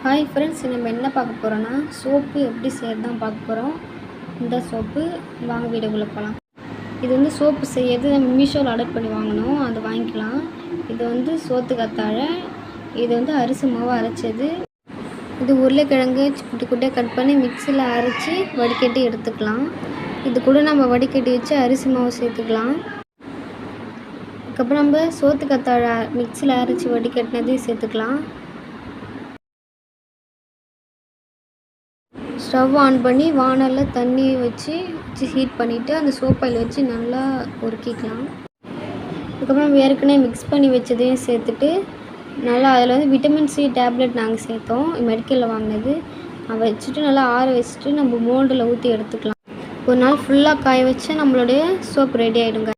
Hi friends, நம்ம என்ன பார்க்க போகிறோன்னா சோப்பு எப்படி செய்கிறது தான் பார்க்க போகிறோம். இந்த சோப்பு வாங்க வீடியோக்குள்ளே போகலாம். இது வந்து சோப்பு செய்யறது நம்ம மீஷோவில் ஆர்டர் பண்ணி வாங்கினோம், அது வாங்கிக்கலாம். இது வந்து சோத்து கத்தாழை, இது வந்து அரிசி மாவு அரைச்சது. இது உருளைக்கிழங்கு குட்டி குட்டியாக கட் பண்ணி மிக்சியில் அரைச்சி வடிகட்டி எடுத்துக்கலாம். இது கூட நம்ம வடிகட்டி வச்சு அரிசி மாவு சேர்த்துக்கலாம். அதுக்கப்புறம் நம்ம சோத்து கத்தாழை மிக்சியில் அரைச்சி வடிகட்டினதையும் சேர்த்துக்கலாம். ஸ்டவ் ஆன் பண்ணி வானலில் தண்ணி வச்சு ஹீட் பண்ணிவிட்டு அந்த சோப்பாயில் வச்சு நல்லா உருக்கிக்கலாம். அதுக்கப்புறம் நம்ம ஏற்கனவே மிக்ஸ் பண்ணி வச்சதையும் சேர்த்துட்டு நல்லா அதில் வந்து விட்டமின் சி டேப்லெட் நாங்கள் சேர்த்தோம், மெடிக்கலில் வாங்கினது. அதை வச்சுட்டு நல்லா ஆற வச்சுட்டு நம்ம மோல்டில் ஊற்றி எடுத்துக்கலாம். ஒரு நாள் ஃபுல்லாக காய வச்சு நம்மளுடைய சோப் ரெடி ஆகிடுங்க.